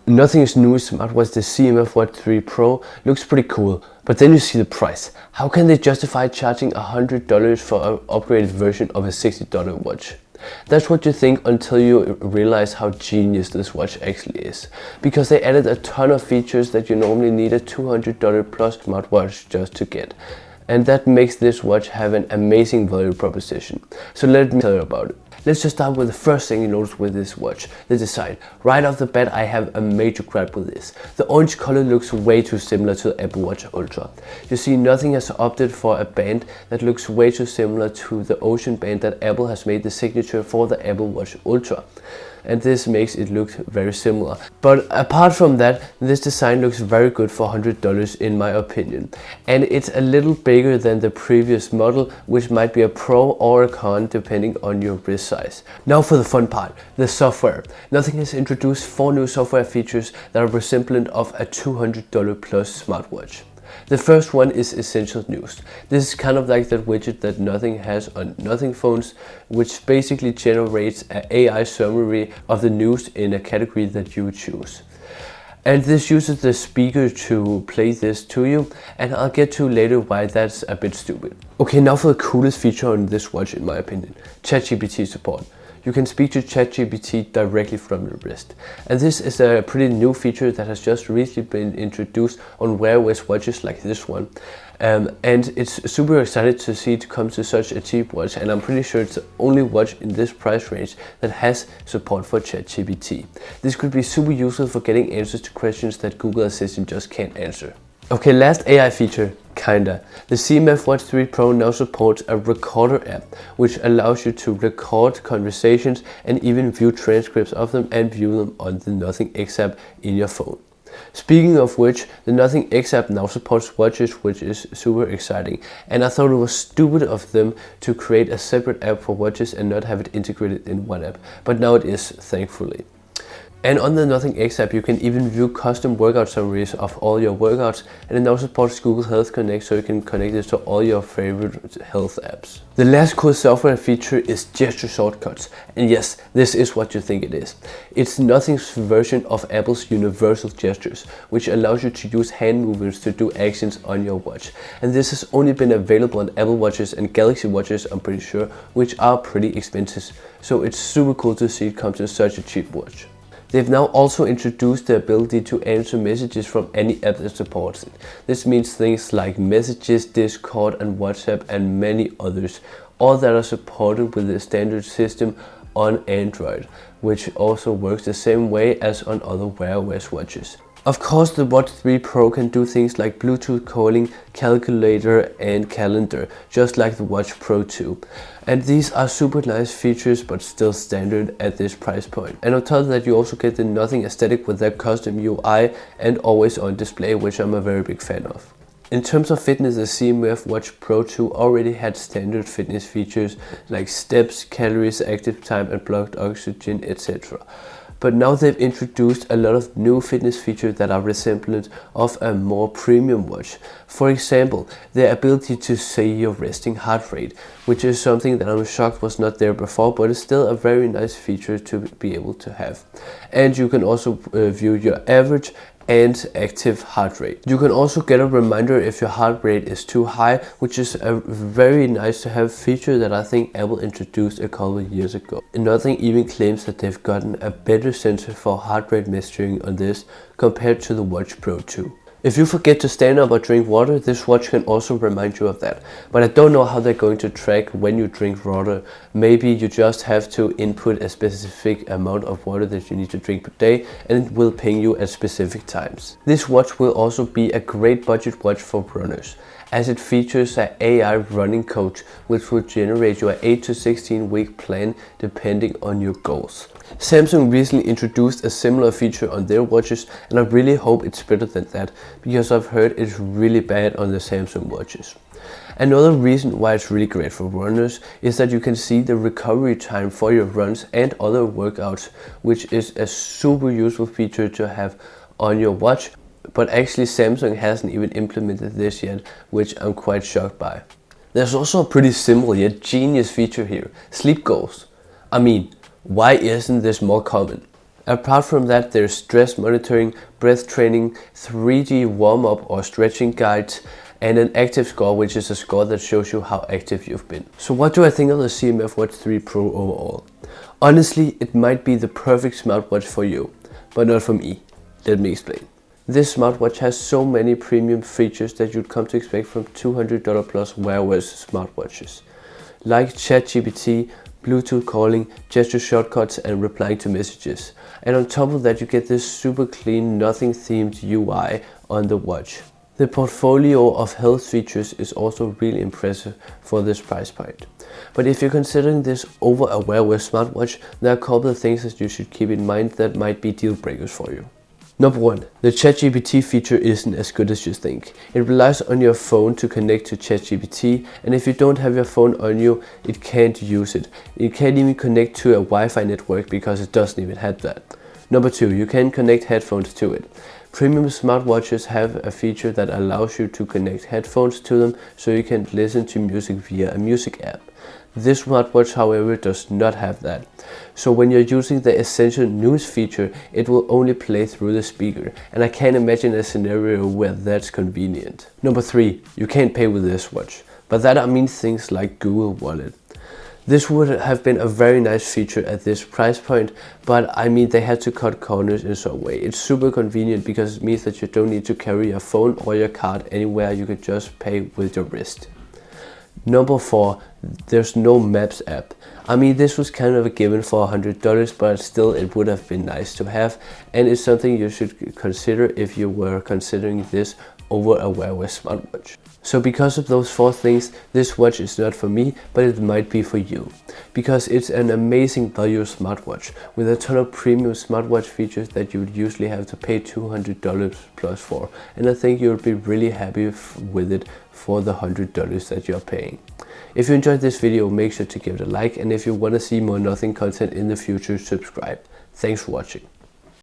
Nothing is new in smartwatch. The CMF Watch 3 Pro looks pretty cool, but then you see the price. How can they justify charging $100 for an upgraded version of a $60 watch? That's what you think until you realize how genius this watch actually is. Because they added a ton of features that you normally need a $200 plus smartwatch just to get. And that makes this watch have an amazing value proposition. So let me tell you about it. Let's just start with the first thing you notice with this watch, the design. Right off the bat, I have a major gripe with this. The orange color looks way too similar to the Apple Watch Ultra. You see, nothing has opted for a band that looks way too similar to the ocean band that Apple has made the signature for the Apple Watch Ultra. And this makes it look very similar. But apart from that, this design looks very good for $100 in my opinion. And it's a little bigger than the previous model, which might be a pro or a con depending on your wrist size. Now for the fun part, the software. Nothing has introduced 4 new software features that are resemblant of a $200 plus smartwatch. The first one is Essential News. This is kind of like that widget that Nothing has on Nothing phones, which basically generates an AI summary of the news in a category that you choose. And this uses the speaker to play this to you, and I'll get to later why that's a bit stupid. Okay, now for the coolest feature on this watch in my opinion, ChatGPT support. You can speak to ChatGPT directly from your wrist. And this is a pretty new feature that has just recently been introduced on Wear OS watches like this one. And it's super excited to see it come to such a cheap watch, and I'm pretty sure it's the only watch in this price range that has support for ChatGPT. This could be super useful for getting answers to questions that Google Assistant just can't answer. Okay, last AI feature, kinda. The CMF Watch 3 Pro now supports a recorder app, which allows you to record conversations and even view transcripts of them and view them on the Nothing X app in your phone. Speaking of which, the Nothing X app now supports watches, which is super exciting. And I thought it was stupid of them to create a separate app for watches and not have it integrated in one app. But now it is, thankfully. And on the Nothing X app, you can even view custom workout summaries of all your workouts, and it now supports Google Health Connect, so you can connect it to all your favorite health apps. The last cool software feature is gesture shortcuts. And yes, this is what you think it is. It's Nothing's version of Apple's universal gestures, which allows you to use hand movements to do actions on your watch. And this has only been available on Apple Watches and Galaxy Watches, I'm pretty sure, which are pretty expensive. So it's super cool to see it come to such a cheap watch. They've now also introduced the ability to answer messages from any app that supports it. This means things like Messages, Discord and WhatsApp and many others, all that are supported with the standard system on Android, which also works the same way as on other Wear OS watches. Of course, the Watch 3 Pro can do things like Bluetooth calling, calculator and calendar, just like the Watch Pro 2. And these are super nice features, but still standard at this price point. And on top of that, you also get the Nothing aesthetic with their custom UI and always on display, which I'm a very big fan of. In terms of fitness, the CMF Watch Pro 2 already had standard fitness features like steps, calories, active time and blocked oxygen, etc. But now they've introduced a lot of new fitness features that are resemblant of a more premium watch. For example, the ability to see your resting heart rate, which is something that I'm shocked was not there before, but it's still a very nice feature to be able to have. And you can also view your average and active heart rate. You can also get a reminder if your heart rate is too high, which is a very nice to have feature that I think Apple introduced a couple of years ago. And Nothing even claims that they've gotten a better sensor for heart rate measuring on this compared to the Watch Pro 2. If you forget to stand up or drink water, this watch can also remind you of that. But I don't know how they're going to track when you drink water. Maybe you just have to input a specific amount of water that you need to drink per day, and it will ping you at specific times. This watch will also be a great budget watch for runners, as it features an AI running coach which will generate your 8 to 16 week plan depending on your goals. Samsung recently introduced a similar feature on their watches, and I really hope it's better than that, because I've heard it's really bad on the Samsung watches. Another reason why it's really great for runners is that you can see the recovery time for your runs and other workouts, which is a super useful feature to have on your watch. But actually Samsung hasn't even implemented this yet, which I'm quite shocked by. There's also a pretty simple yet genius feature here, sleep goals. I mean, why isn't this more common? Apart from that, there's stress monitoring, breath training, 3D warm-up or stretching guides, and an active score, which is a score that shows you how active you've been. So what do I think of the CMF Watch 3 Pro overall? Honestly, it might be the perfect smartwatch for you, but not for me. Let me explain. This smartwatch has so many premium features that you'd come to expect from $200 plus Wear OS smartwatches, like ChatGPT, Bluetooth calling, gesture shortcuts, and replying to messages. And on top of that, you get this super clean, nothing themed UI on the watch. The portfolio of health features is also really impressive for this price point. But if you're considering this over a Wear OS smartwatch, there are a couple of things that you should keep in mind that might be deal breakers for you. Number 1. The ChatGPT feature isn't as good as you think. It relies on your phone to connect to ChatGPT, and if you don't have your phone on you, it can't use it. It can't even connect to a Wi-Fi network because it doesn't even have that. Number 2. You can connect headphones to it. Premium smartwatches have a feature that allows you to connect headphones to them so you can listen to music via a music app. This smartwatch, however, does not have that. So when you're using the Essential News feature, it will only play through the speaker, and I can't imagine a scenario where that's convenient. Number 3. You can't pay with this watch. By that I mean things like Google Wallet. This would have been a very nice feature at this price point, but I mean they had to cut corners in some way. It's super convenient because it means that you don't need to carry your phone or your card anywhere, you can just pay with your wrist. Number 4, there's no Maps app. I mean this was kind of a given for $100, but still it would have been nice to have, and it's something you should consider if you were considering this over a Wear OS smartwatch. So because of those 4 things, this watch is not for me, but it might be for you. Because it's an amazing value smartwatch with a ton of premium smartwatch features that you would usually have to pay $200 plus for. And I think you'll be really happy with it for the $100 that you're paying. If you enjoyed this video, make sure to give it a like, and if you want to see more nothing content in the future, subscribe. Thanks for watching.